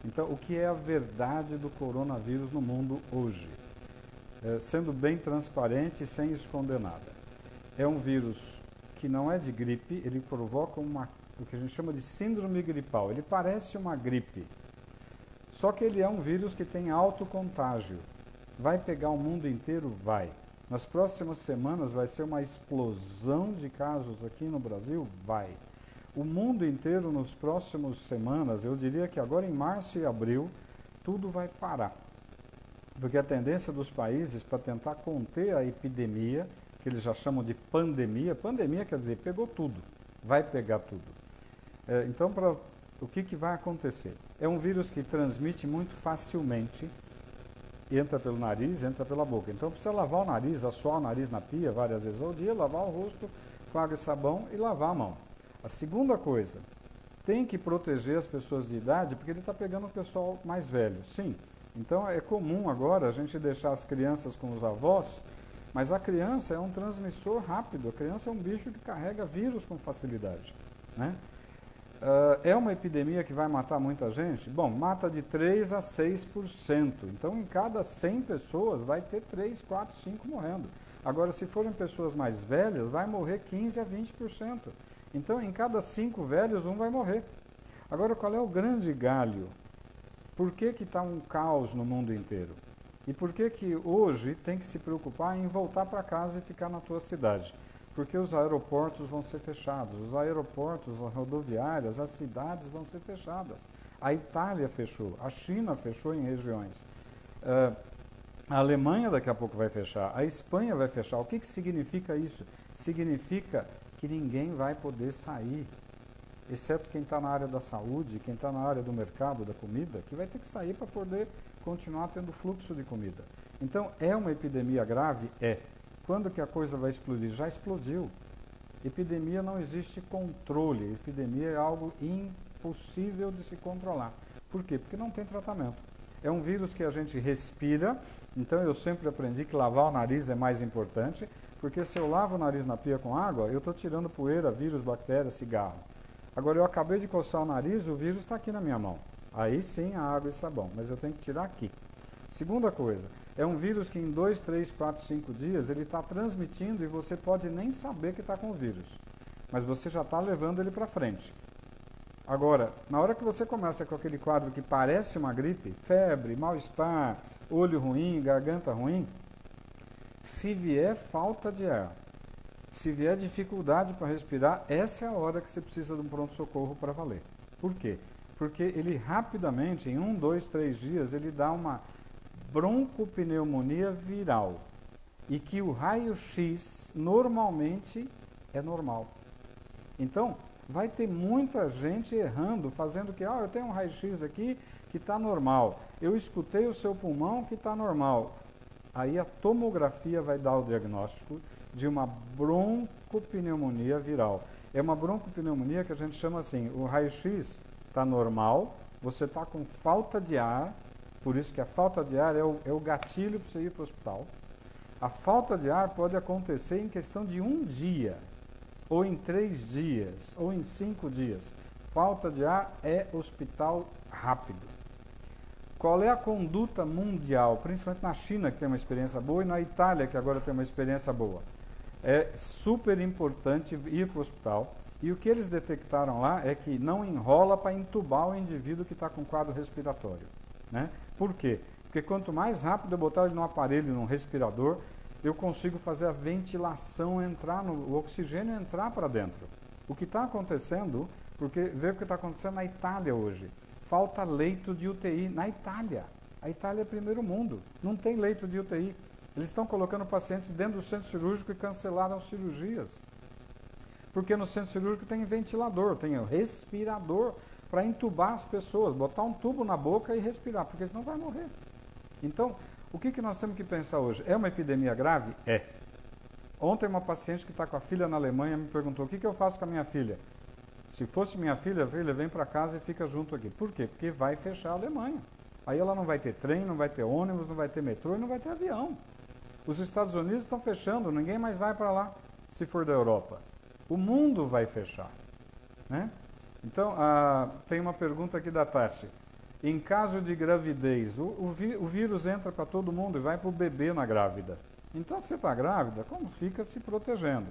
Então, o que é a verdade do coronavírus no mundo hoje? Sendo bem transparente e sem esconder nada. É um vírus que não é de gripe, ele provoca o que a gente chama de síndrome gripal. Ele parece uma gripe, só que ele é um vírus que tem alto contágio. Vai pegar o mundo inteiro? Vai. Nas próximas semanas vai ser uma explosão de casos aqui no Brasil? Vai. O mundo inteiro nas próximas semanas, eu diria que agora em março e abril, tudo vai parar. Porque a tendência dos países para tentar conter a epidemia, que eles já chamam de pandemia quer dizer, pegou tudo, vai pegar tudo. Então, o que vai acontecer? É um vírus que transmite muito facilmente, entra pelo nariz, entra pela boca. Então, precisa lavar o nariz, assoar o nariz na pia várias vezes ao dia, lavar o rosto com água e sabão e lavar a mão. A segunda coisa, tem que proteger as pessoas de idade, porque ele está pegando o pessoal mais velho, sim. Então é comum agora a gente deixar as crianças com os avós, mas a criança é um transmissor rápido, a criança é um bicho que carrega vírus com facilidade, né? É uma epidemia que vai matar muita gente? Bom, mata de 3 a 6%. Então, em cada 100 pessoas, vai ter 3, 4, 5 morrendo. Agora, se forem pessoas mais velhas, vai morrer 15 a 20%. Então, em cada 5 velhos, um vai morrer. Agora, qual é o grande galho? Por que está um caos no mundo inteiro? E por que hoje tem que se preocupar em voltar para casa e ficar na tua cidade? Porque os aeroportos vão ser fechados, os aeroportos, as rodoviárias, as cidades vão ser fechadas. A Itália fechou, a China fechou em regiões. A Alemanha daqui a pouco vai fechar, a Espanha vai fechar. O que significa isso? Significa que ninguém vai poder sair, exceto quem está na área da saúde, quem está na área do mercado, da comida, que vai ter que sair para poder continuar tendo fluxo de comida. Então, é uma epidemia grave? É. Quando que a coisa vai explodir? Já explodiu. Epidemia não existe controle. Epidemia é algo impossível de se controlar. Por quê? Porque não tem tratamento. É um vírus que a gente respira, então eu sempre aprendi que lavar o nariz é mais importante, porque se eu lavo o nariz na pia com água, eu estou tirando poeira, vírus, bactéria, cigarro. Agora, eu acabei de coçar o nariz, o vírus está aqui na minha mão. Aí sim a água e sabão, mas eu tenho que tirar aqui. Segunda coisa, é um vírus que em 2, 3, 4, 5 dias ele está transmitindo e você pode nem saber que está com o vírus, mas você já está levando ele para frente. Agora, na hora que você começa com aquele quadro que parece uma gripe, febre, mal-estar, olho ruim, garganta ruim, se vier falta de ar, se vier dificuldade para respirar, essa é a hora que você precisa de um pronto-socorro para valer. Por quê? Porque ele rapidamente, em 1, 2, 3 dias, ele dá uma broncopneumonia viral. E que o raio-x normalmente é normal. Então, vai ter muita gente errando, fazendo que, eu tenho um raio-x aqui que está normal. Eu escutei o seu pulmão que está normal. Aí a tomografia vai dar o diagnóstico de uma broncopneumonia viral. É uma broncopneumonia que a gente chama assim, o raio-x está normal, você está com falta de ar, por isso que a falta de ar é o gatilho para você ir para o hospital. A falta de ar pode acontecer em questão de 1 dia, ou em 3 dias, ou em 5 dias. Falta de ar é hospital rápido. Qual é a conduta mundial, principalmente na China, que tem uma experiência boa, e na Itália, que agora tem uma experiência boa? É super importante ir para o hospital. E o que eles detectaram lá é que não enrola para entubar o indivíduo que está com quadro respiratório, né? Por quê? Porque quanto mais rápido eu botar ele num aparelho, num respirador, eu consigo fazer a ventilação entrar, o oxigênio entrar para dentro. O que está acontecendo, porque vê o que está acontecendo na Itália hoje. Falta leito de UTI na Itália. A Itália é primeiro mundo, não tem leito de UTI. Eles estão colocando pacientes dentro do centro cirúrgico e cancelaram as cirurgias. Porque no centro cirúrgico tem ventilador, tem o respirador para entubar as pessoas, botar um tubo na boca e respirar, porque senão vai morrer. Então, o que nós temos que pensar hoje? É uma epidemia grave? É. Ontem uma paciente que está com a filha na Alemanha me perguntou, o que eu faço com a minha filha? Se fosse minha filha, vem para casa e fica junto aqui. Por quê? Porque vai fechar a Alemanha. Aí ela não vai ter trem, não vai ter ônibus, não vai ter metrô e não vai ter avião. Os Estados Unidos estão fechando, ninguém mais vai para lá, se for da Europa. O mundo vai fechar, né? Então, tem uma pergunta aqui da Tati. Em caso de gravidez, o vírus entra para todo mundo e vai para o bebê na grávida. Então, se você está grávida, como fica se protegendo?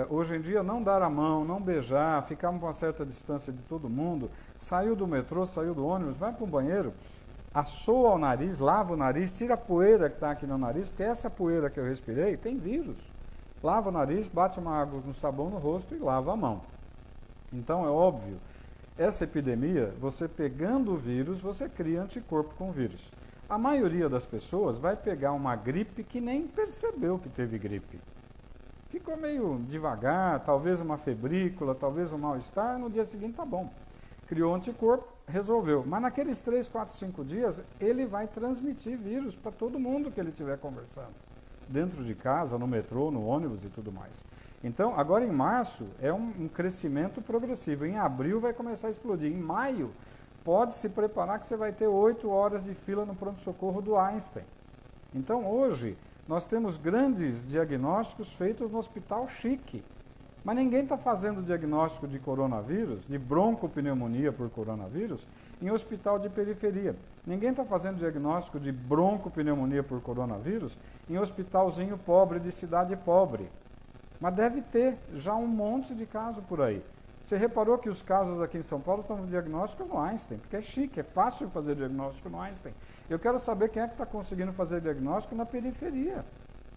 Hoje em dia, não dar a mão, não beijar, ficar a uma certa distância de todo mundo, saiu do metrô, saiu do ônibus, vai para o banheiro, assoa o nariz, lava o nariz, tira a poeira que está aqui no nariz, porque essa poeira que eu respirei tem vírus. Lava o nariz, bate uma água com sabão no rosto e lava a mão. Então, é óbvio, essa epidemia, você pegando o vírus, você cria anticorpo com o vírus. A maioria das pessoas vai pegar uma gripe que nem percebeu que teve gripe. Ficou meio devagar, talvez uma febrícula, talvez um mal-estar, no dia seguinte tá bom. Criou anticorpo, resolveu. Mas naqueles 3, 4, 5 dias, ele vai transmitir vírus para todo mundo que ele estiver conversando. Dentro de casa, no metrô, no ônibus e tudo mais. Então, agora em março, é um crescimento progressivo. Em abril vai começar a explodir. Em maio, pode se preparar que você vai ter 8 horas de fila no pronto-socorro do Einstein. Então, hoje, nós temos grandes diagnósticos feitos no hospital chique. Mas ninguém está fazendo diagnóstico de coronavírus, de broncopneumonia por coronavírus, em hospital de periferia. Ninguém está fazendo diagnóstico de broncopneumonia por coronavírus em hospitalzinho pobre, de cidade pobre. Mas deve ter já um monte de casos por aí. Você reparou que os casos aqui em São Paulo estão no diagnóstico no Einstein, porque é chique, é fácil fazer diagnóstico no Einstein. Eu quero saber quem é que está conseguindo fazer diagnóstico na periferia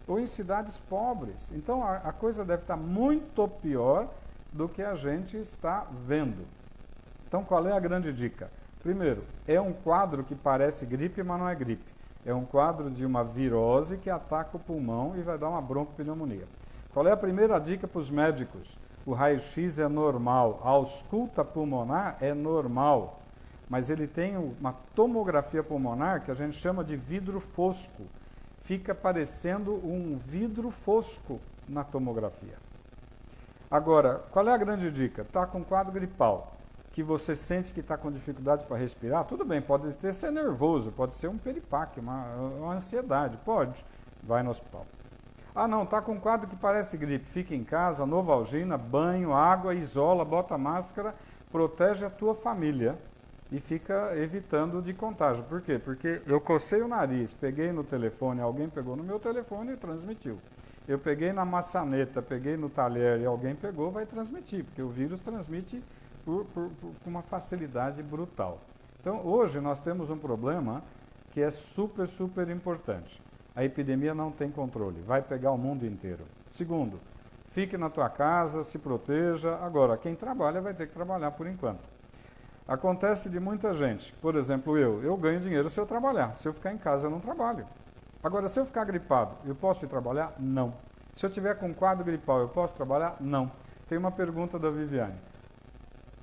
ou em cidades pobres. Então, a coisa deve estar muito pior do que a gente está vendo. Então, qual é a grande dica? Primeiro, é um quadro que parece gripe, mas não é gripe. É um quadro de uma virose que ataca o pulmão e vai dar uma broncopneumonia. Qual é a primeira dica para os médicos? O raio-x é normal, a ausculta pulmonar é normal, mas ele tem uma tomografia pulmonar que a gente chama de vidro fosco. Fica parecendo um vidro fosco na tomografia. Agora, qual é a grande dica? Está com quadro gripal, que você sente que está com dificuldade para respirar, tudo bem, pode ser nervoso, pode ser um piripaque, uma ansiedade, pode, vai no hospital. Ah não, está com um quadro que parece gripe, fica em casa, Novalgina, banho, água, isola, bota máscara, protege a tua família e fica evitando de contágio. Por quê? Porque eu cocei o nariz, peguei no telefone, alguém pegou no meu telefone e transmitiu. Eu peguei na maçaneta, peguei no talher e alguém pegou, vai transmitir, porque o vírus transmite com uma facilidade brutal. Então, hoje nós temos um problema que é super, super importante. A epidemia não tem controle, vai pegar o mundo inteiro. Segundo, fique na tua casa, se proteja. Agora, quem trabalha vai ter que trabalhar por enquanto. Acontece de muita gente, por exemplo, eu ganho dinheiro se eu trabalhar. Se eu ficar em casa, eu não trabalho. Agora, se eu ficar gripado, eu posso ir trabalhar? Não. Se eu tiver com quadro gripal, eu posso trabalhar? Não. Tem uma pergunta da Viviane,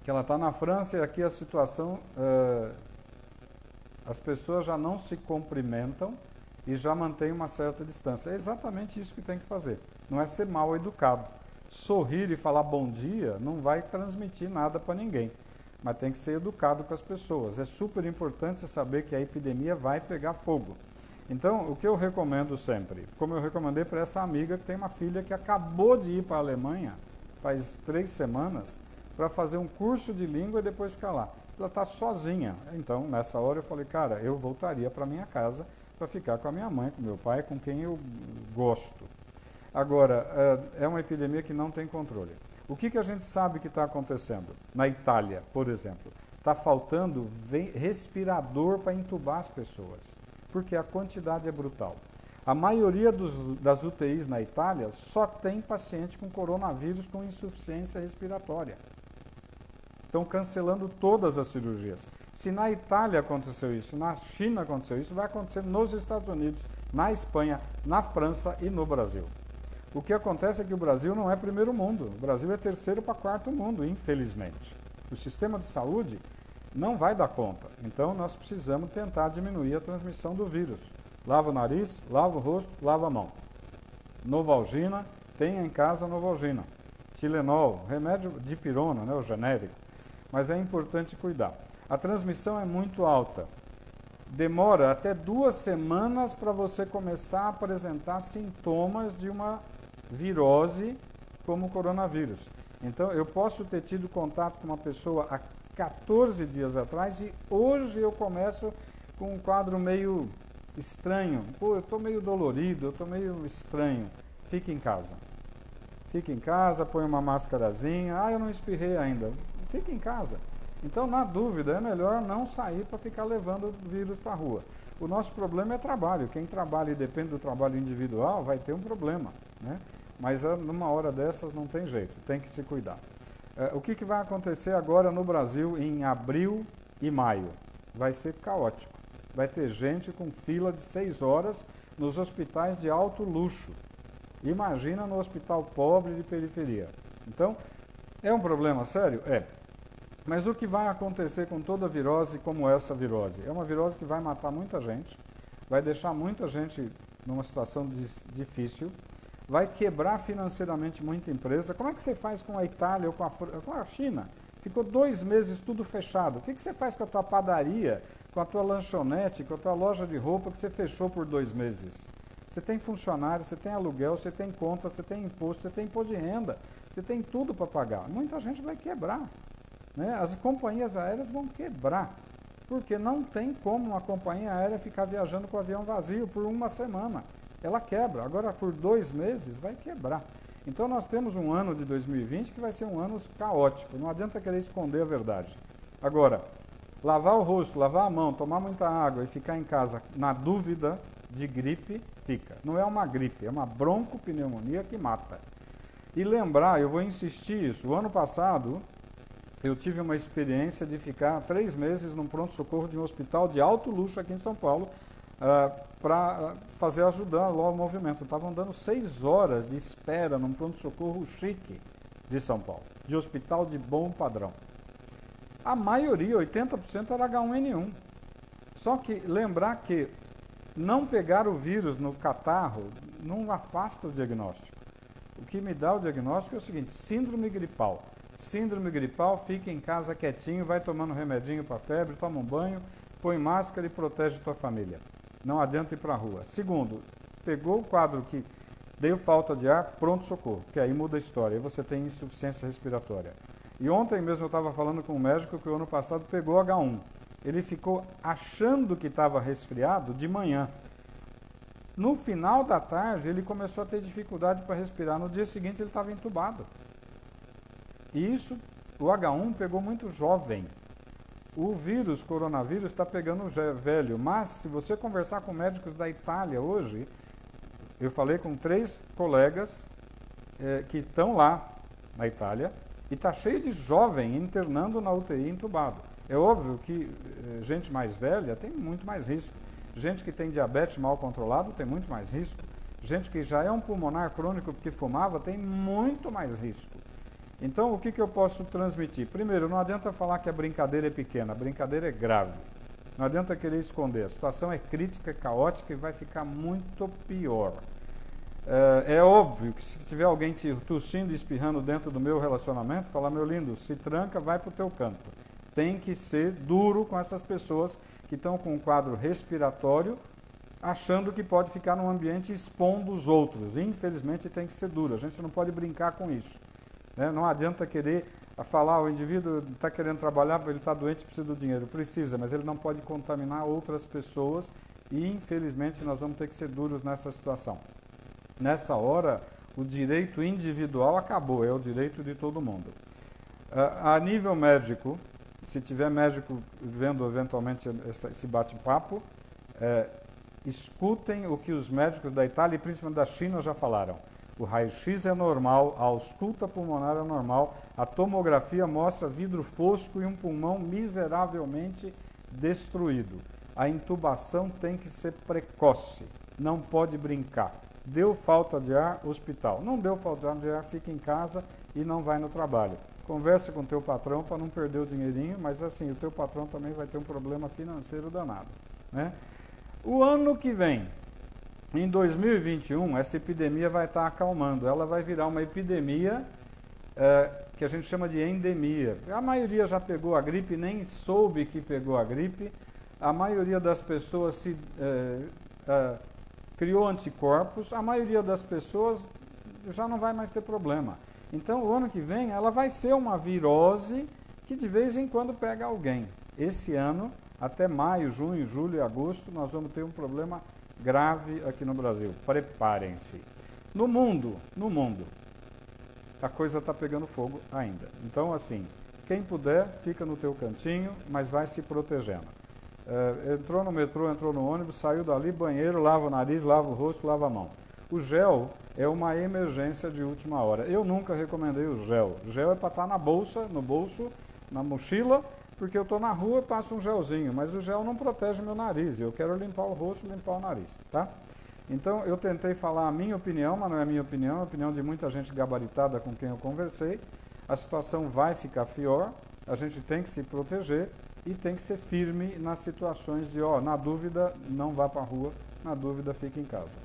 que ela está na França e aqui a situação, as pessoas já não se cumprimentam e já mantém uma certa distância. É exatamente isso que tem que fazer. Não é ser mal educado. Sorrir e falar bom dia não vai transmitir nada para ninguém. Mas tem que ser educado com as pessoas. É super importante saber que a epidemia vai pegar fogo. Então, o que eu recomendo sempre, como eu recomendei para essa amiga que tem uma filha que acabou de ir para a Alemanha, faz 3 semanas, para fazer um curso de língua e depois ficar lá. Ela está sozinha. Então, nessa hora eu falei, cara, eu voltaria para minha casa para ficar com a minha mãe, com meu pai, com quem eu gosto. Agora, é uma epidemia que não tem controle. O que a gente sabe que está acontecendo? Na Itália, por exemplo, está faltando respirador para entubar as pessoas, porque a quantidade é brutal. A maioria das UTIs na Itália só tem paciente com coronavírus com insuficiência respiratória. Estão cancelando todas as cirurgias. Se na Itália aconteceu isso, na China aconteceu isso, vai acontecer nos Estados Unidos, na Espanha, na França e no Brasil. O que acontece é que o Brasil não é primeiro mundo, o Brasil é terceiro para quarto mundo, infelizmente. O sistema de saúde não vai dar conta, então nós precisamos tentar diminuir a transmissão do vírus. Lava o nariz, lava o rosto, lava a mão. Novalgina, tenha em casa Novalgina. Tilenol, remédio de pirona, né, o genérico. Mas é importante cuidar. A transmissão é muito alta. Demora até 2 semanas para você começar a apresentar sintomas de uma virose como o coronavírus. Então, eu posso ter tido contato com uma pessoa há 14 dias atrás e hoje eu começo com um quadro meio estranho. Pô, eu estou meio dolorido, eu estou meio estranho. Fique em casa. Fique em casa, põe uma máscarazinha. Ah, eu não espirrei ainda. Fique em casa. Então, na dúvida, é melhor não sair para ficar levando o vírus para a rua. O nosso problema é trabalho. Quem trabalha e depende do trabalho individual vai ter um problema, né? Mas numa hora dessas não tem jeito, tem que se cuidar. O que vai acontecer agora no Brasil em abril e maio? Vai ser caótico. Vai ter gente com fila de 6 horas nos hospitais de alto luxo. Imagina no hospital pobre de periferia. Então, é um problema sério? É. Mas o que vai acontecer com toda virose como essa virose? É uma virose que vai matar muita gente, vai deixar muita gente numa situação difícil, vai quebrar financeiramente muita empresa. Como é que você faz com a Itália ou com a China? Ficou 2 meses tudo fechado. O que você faz com a tua padaria, com a tua lanchonete, com a tua loja de roupa que você fechou por 2 meses? Você tem funcionário, você tem aluguel, você tem conta, você tem imposto, você tem imposto de renda, você tem tudo para pagar. Muita gente vai quebrar, né? As companhias aéreas vão quebrar, porque não tem como uma companhia aérea ficar viajando com o avião vazio por 1 semana. Ela quebra. Agora, por 2 meses, vai quebrar. Então, nós temos um ano de 2020 que vai ser um ano caótico. Não adianta querer esconder a verdade. Agora, lavar o rosto, lavar a mão, tomar muita água e ficar em casa na dúvida de gripe, fica. Não é uma gripe, é uma broncopneumonia que mata. E lembrar, eu vou insistir isso, o ano passado eu tive uma experiência de ficar 3 meses num pronto-socorro de um hospital de alto luxo aqui em São Paulo, para ajudar lá o movimento. Estavam dando 6 horas de espera num pronto-socorro chique de São Paulo, de hospital de bom padrão. A maioria, 80%, era H1N1. Só que lembrar que não pegar o vírus no catarro não afasta o diagnóstico. O que me dá o diagnóstico é o seguinte: síndrome gripal. Síndrome gripal, fica em casa quietinho, vai tomando remedinho para febre, toma um banho, põe máscara e protege tua família. Não adianta ir para a rua. Segundo, pegou o quadro que deu falta de ar, pronto-socorro, porque aí muda a história, aí você tem insuficiência respiratória. E ontem mesmo eu estava falando com um médico que o ano passado pegou H1. Ele ficou achando que estava resfriado de manhã. No final da tarde, ele começou a ter dificuldade para respirar. No dia seguinte, ele estava entubado. E isso, o H1 pegou muito jovem. O vírus, coronavírus, está pegando velho. Mas, se você conversar com médicos da Itália hoje, eu falei com 3 colegas que estão lá na Itália, e está cheio de jovem internando na UTI entubado. É óbvio que gente mais velha tem muito mais risco. Gente que tem diabetes mal controlado tem muito mais risco. Gente que já é um pulmonar crônico porque fumava tem muito mais risco. Então, o que eu posso transmitir? Primeiro, não adianta falar que a brincadeira é pequena, a brincadeira é grave. Não adianta querer esconder. A situação é crítica, caótica e vai ficar muito pior. É óbvio que se tiver alguém te tossindo e espirrando dentro do meu relacionamento, falar: meu lindo, se tranca, vai para o teu canto. Tem que ser duro com essas pessoas que estão com um quadro respiratório, achando que pode ficar num ambiente expondo os outros. Infelizmente tem que ser duro, a gente não pode brincar com isso, né? Não adianta querer falar: o indivíduo está querendo trabalhar, ele está doente, precisa do dinheiro. Precisa, mas ele não pode contaminar outras pessoas e infelizmente nós vamos ter que ser duros nessa situação. Nessa hora, o direito individual acabou, é o direito de todo mundo. A nível médico, se tiver médico vendo eventualmente esse bate-papo, escutem o que os médicos da Itália e principalmente da China já falaram. O raio-x é normal, a ausculta pulmonar é normal, a tomografia mostra vidro fosco e um pulmão miseravelmente destruído. A intubação tem que ser precoce, não pode brincar. Deu falta de ar, hospital. Não deu falta de ar, fica em casa e não vai no trabalho. Conversa com o teu patrão para não perder o dinheirinho, mas assim, o teu patrão também vai ter um problema financeiro danado, né? O ano que vem, em 2021, essa epidemia vai estar acalmando. Ela vai virar uma epidemia que a gente chama de endemia. A maioria já pegou a gripe, nem soube que pegou a gripe. A maioria das pessoas criou anticorpos. A maioria das pessoas já não vai mais ter problema. Então, o ano que vem, ela vai ser uma virose que de vez em quando pega alguém. Esse ano, até maio, junho, julho e agosto, nós vamos ter um problema grave aqui no Brasil. Preparem-se. No mundo, a coisa está pegando fogo ainda. Então, assim, quem puder, fica no teu cantinho, mas vai se protegendo. Entrou no metrô, entrou no ônibus, saiu dali, banheiro, lava o nariz, lava o rosto, lava a mão. O gel é uma emergência de última hora. Eu nunca recomendei o gel. O gel é para estar na bolsa, no bolso, na mochila, porque eu estou na rua, passo um gelzinho, mas o gel não protege meu nariz. Eu quero limpar o rosto, limpar o nariz, tá? Então, eu tentei falar a minha opinião, mas não é a minha opinião, é a opinião de muita gente gabaritada com quem eu conversei. A situação vai ficar pior, a gente tem que se proteger e tem que ser firme nas situações de, na dúvida, não vá para a rua, na dúvida, fique em casa.